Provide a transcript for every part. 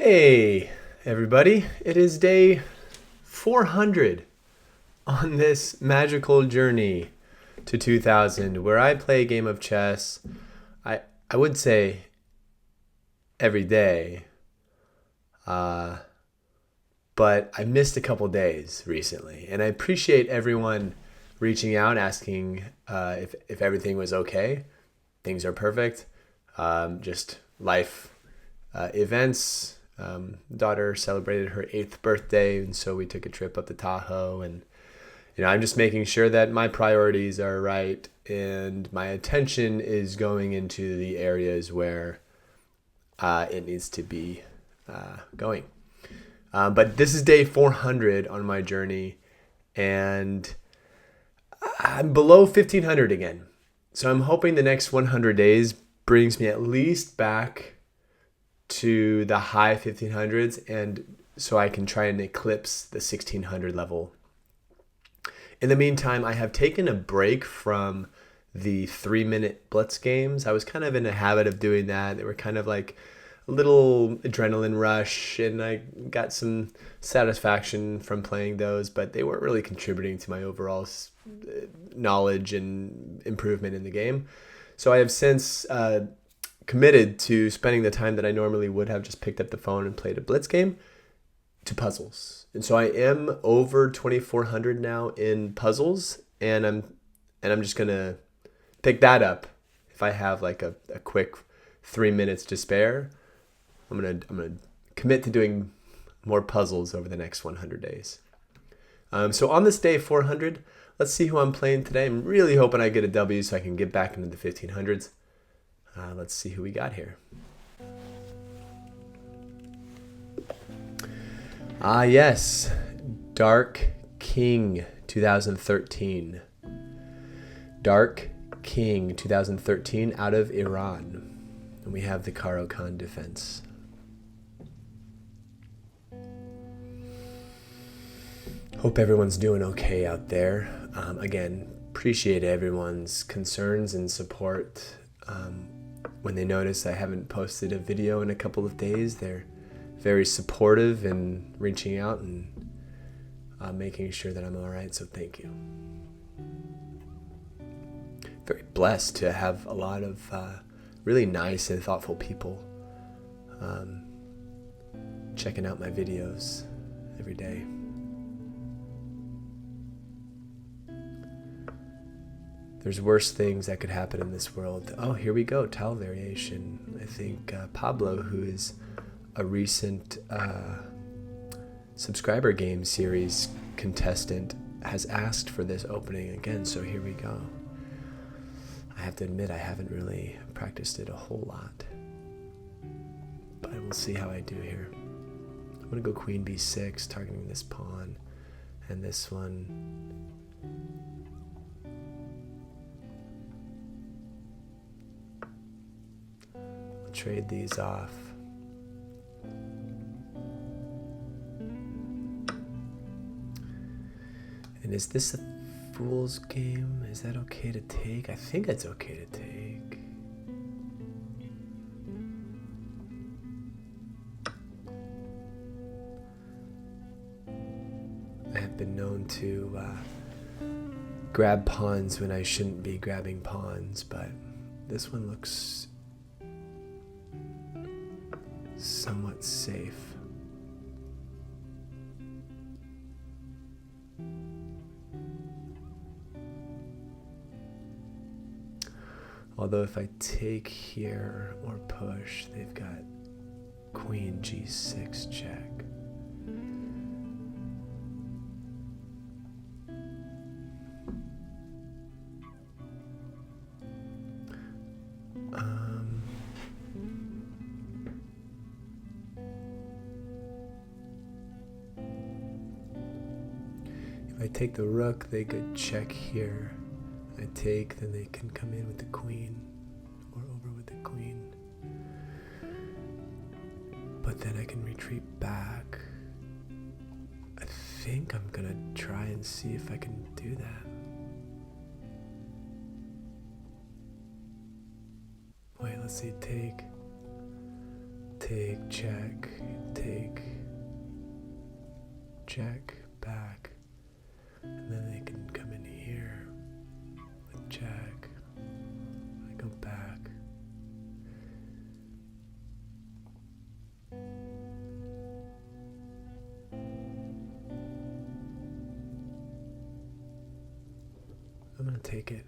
Hey, everybody. It is day 400 on this magical journey to 2000 where I play a game of chess. I would say every day, uh, but I missed a couple days recently. And I appreciate everyone reaching out, asking if everything was okay. Things are perfect. Just life events. Daughter celebrated her 8th birthday, and so we took a trip up to Tahoe. And I'm just making sure that my priorities are right and my attention is going into the areas where it needs to be going. But this is day 400 on my journey, and I'm below 1500 again. So I'm hoping the next 100 days brings me at least back to the high 1500s, and so I can try and eclipse the 1600 level. In the meantime, I have taken a break from the 3-minute blitz games. I was kind of in a habit of doing that. They were kind of like a little adrenaline rush, and I got some satisfaction from playing those, but they weren't really contributing to my overall knowledge and improvement in the game. So I have since committed to spending the time that I normally would have just picked up the phone and played a blitz game to puzzles. And so I am over 2400 now in puzzles, and I'm just gonna pick that up if I have like a quick 3 minutes to spare. I'm gonna commit to doing more puzzles over the next 100 days. So on this day 400, let's see who I'm playing today. I'm really hoping I get a W so I can get back into the 1500s. Let's see who we got here. Yes. Dark King 2013. Dark King 2013 out of Iran. And we have the Caro-Kann defense. Hope everyone's doing okay out there. Again, appreciate everyone's concerns and support. When they notice I haven't posted a video in a couple of days, they're very supportive and reaching out and making sure that I'm all right. So thank you. Very blessed to have a lot of really nice and thoughtful people checking out my videos every day. There's worse things that could happen in this world. Oh, here we go. Tile variation. I think Pablo, who is a recent subscriber game series contestant, has asked for this opening again. So here we go. I have to admit I haven't really practiced it a whole lot, but we'll see how I do here. I'm going to go queen b6, targeting this pawn and this one. Trade these off. And is this a fool's game? Is that okay to take? I think it's okay to take. I have been known to grab pawns when I shouldn't be grabbing pawns, but this one looks somewhat safe. Although if I take here or push, they've got queen g6 check. If I take the rook, they could check here. I take, then they can come in with the queen, or over with the queen. But then I can retreat back. I think I'm gonna try and see if I can do that. Wait, let's see, take, check, take check, back, and then they can come in here with check. I go back. I'm gonna take it.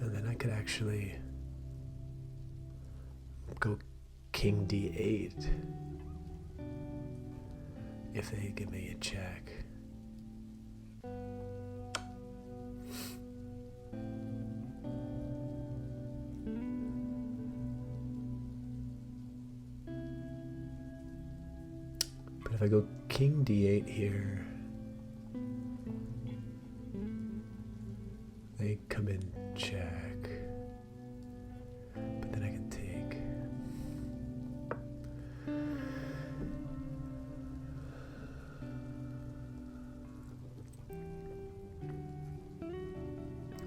And then I could actually go King D8 if they give me a check. But if I go King D8 here, they come in check, but then I can take.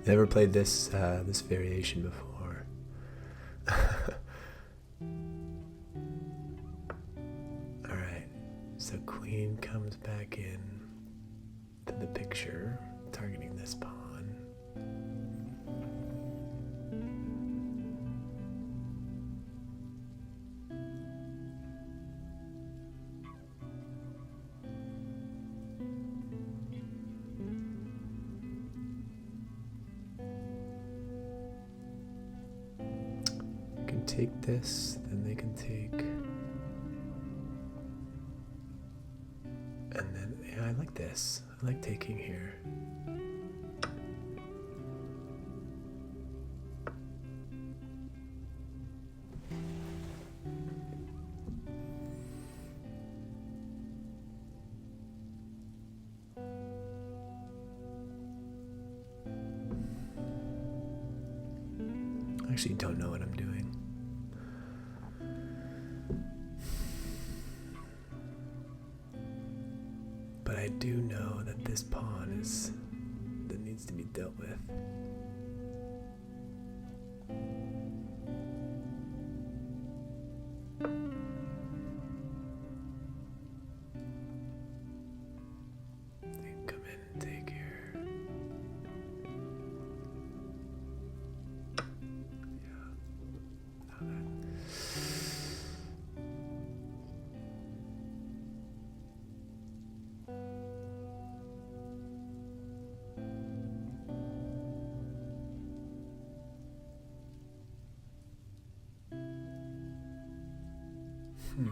Never played this this variation before. All right, so queen comes back in to the picture, targeting this pawn. Take this, then they can take, and then yeah, I like this. I like taking here. I actually don't know what I'm doing. But I do know that this pawn that needs to be dealt with. They come in and take here. Yeah.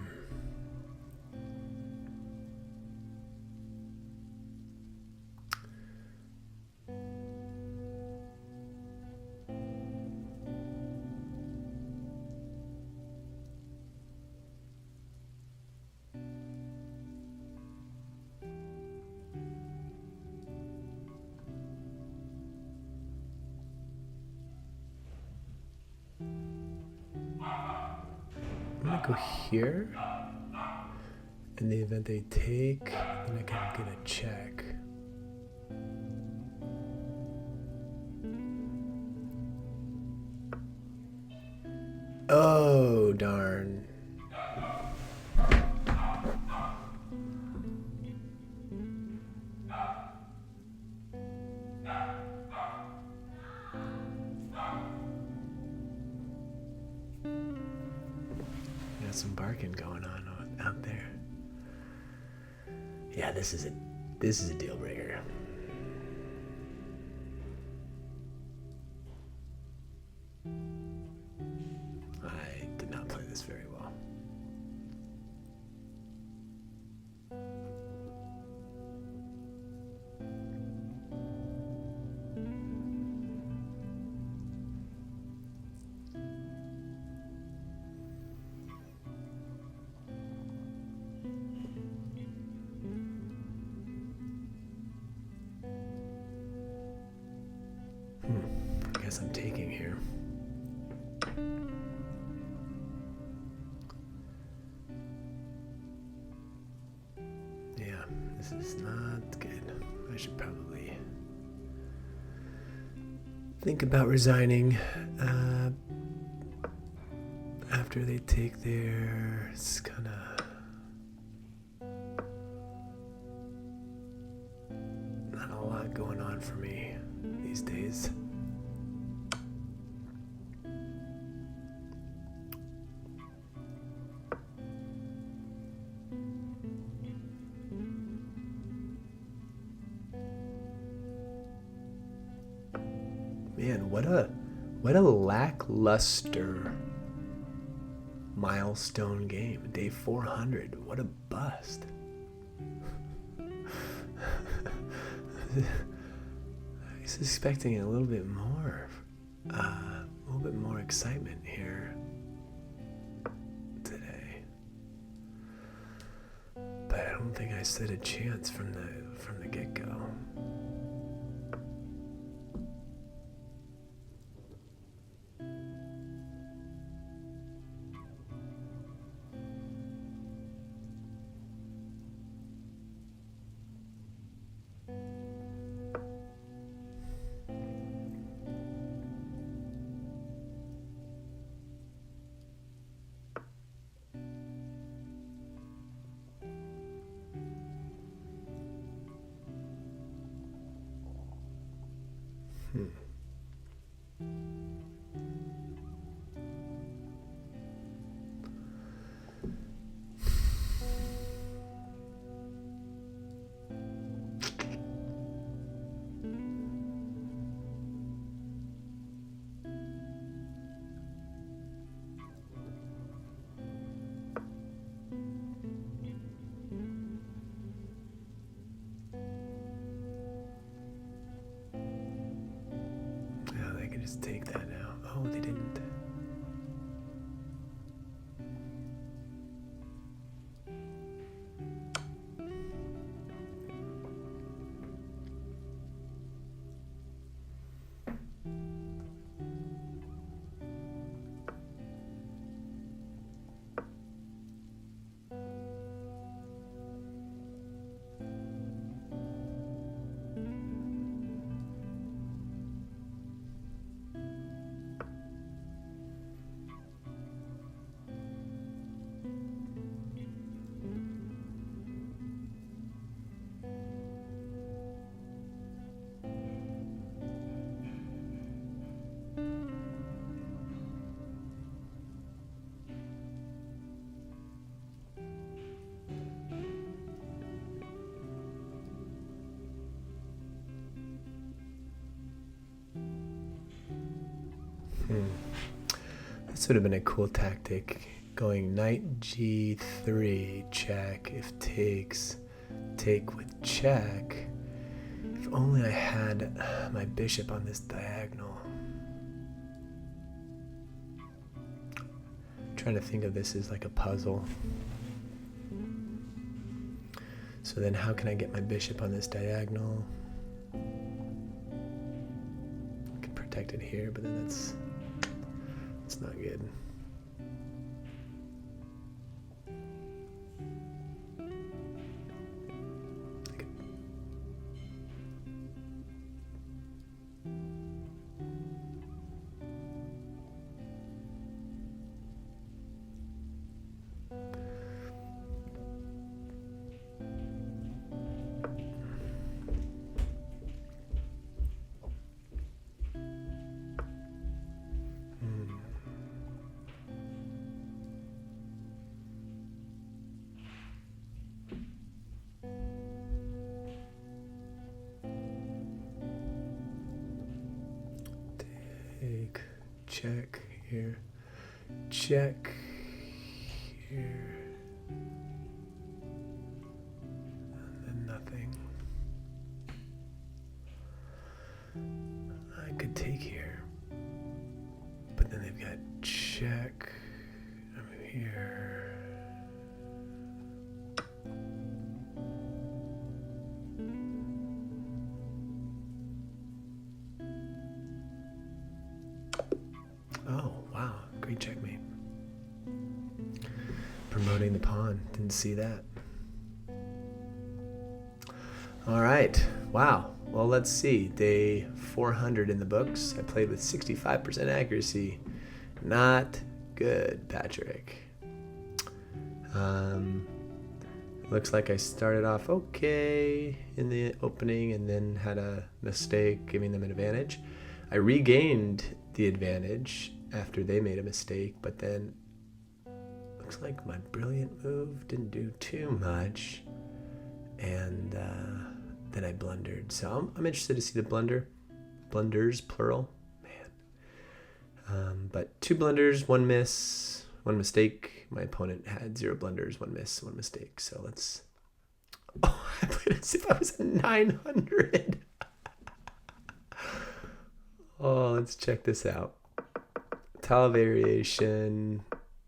I'm gonna go here. In the event they take, then I can get a check. Oh, darn. Got some barking going on out there. Yeah, this is a deal breaker. I did not play this very well. I guess I'm taking here. Yeah, this is not good. I should probably think about resigning. after they take their, it's kind of not a lot going on for me these days. Man, what a lackluster milestone game. Day 400. What a bust. I was expecting a little bit more excitement here today. But I don't think I stood a chance from the get-go. Just take that now. Oh, they didn't. This would have been a cool tactic. Going knight g3, check, if takes, take with check. If only I had my bishop on this diagonal. I'm trying to think of this as like a puzzle. So then how can I get my bishop on this diagonal? I can protect it here, but then it's not good. Check here, check here, and then nothing. I could take here, but then they've got check over here. Oh, wow. Great checkmate. Promoting the pawn. Didn't see that. All right. Wow. Well, let's see. Day 400 in the books. I played with 65% accuracy. Not good, Patrick. Looks like I started off okay in the opening and then had a mistake giving them an advantage. I regained the advantage after they made a mistake, but then looks like my brilliant move didn't do too much, and then I blundered. So I'm interested to see the blunders, plural, man. But 2 blunders, 1 miss, 1 mistake. My opponent had 0 blunders, 1 miss, 1 mistake. So let's. Oh, I played as if I was a 900. Oh, let's check this out. Tile variation.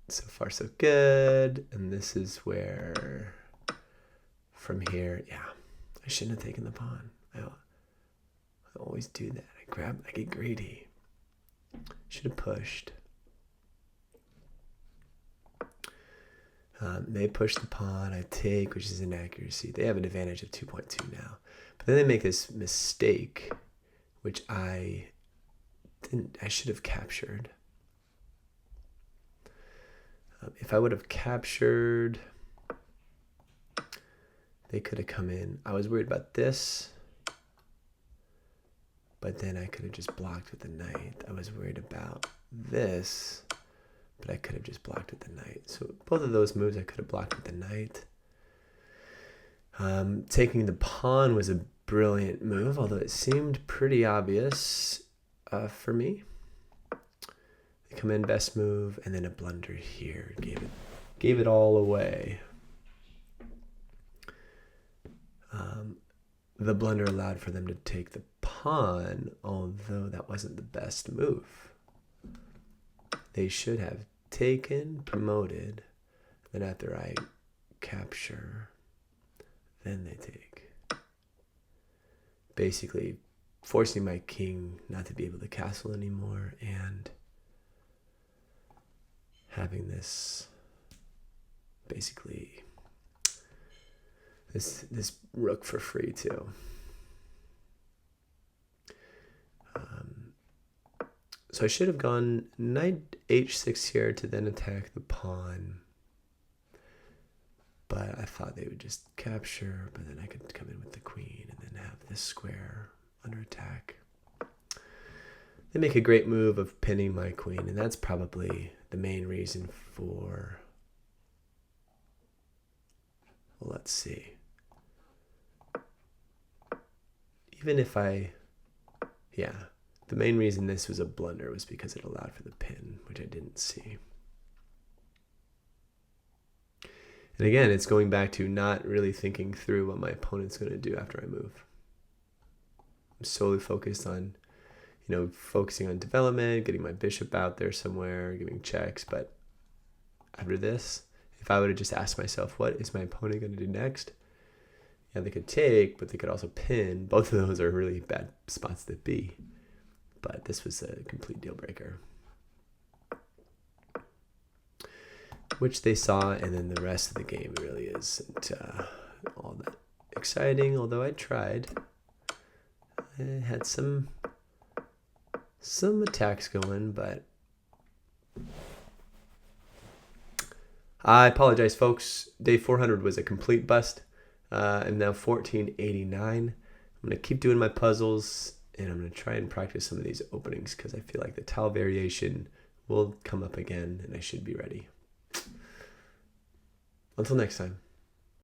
So far, so good. And this is where, from here, yeah, I shouldn't have taken the pawn. I always do that. I get greedy. Should have pushed. They push the pawn, I take, which is inaccuracy. They have an advantage of 2.2 now. But then they make this mistake, which I should have captured. If I would have captured, they could have come in. I was worried about this, but then I could have just blocked with the knight. I was worried about this, but I could have just blocked with the knight. So both of those moves I could have blocked with the knight. Taking the pawn was a brilliant move, although it seemed pretty obvious for me. They come in, best move, and then a blunder here. Gave it all away. The blunder allowed for them to take the pawn, although that wasn't the best move. They should have taken, promoted, then after I capture, then they take. Basically forcing my king not to be able to castle anymore and having this basically this rook for free too. So I should have gone knight h6 here to then attack the pawn. But I thought they would just capture, but then I could come in with the queen and then have this square under attack. They make a great move of pinning my queen, and that's probably the main reason for, well, let's see. Even if the main reason this was a blunder was because it allowed for the pin, which I didn't see. And again, it's going back to not really thinking through what my opponent's going to do after I move. I'm solely focused on, focusing on development, getting my bishop out there somewhere, giving checks. But after this, if I would have just asked myself, what is my opponent going to do next? Yeah, they could take, but they could also pin. Both of those are really bad spots to be. But this was a complete deal breaker, which they saw, and then the rest of the game really isn't all that exciting, although I tried. I had some attacks going, but I apologize, folks. Day 400 was a complete bust. I'm now 1489. I'm going to keep doing my puzzles, and I'm going to try and practice some of these openings because I feel like the tile variation will come up again, and I should be ready. Until next time.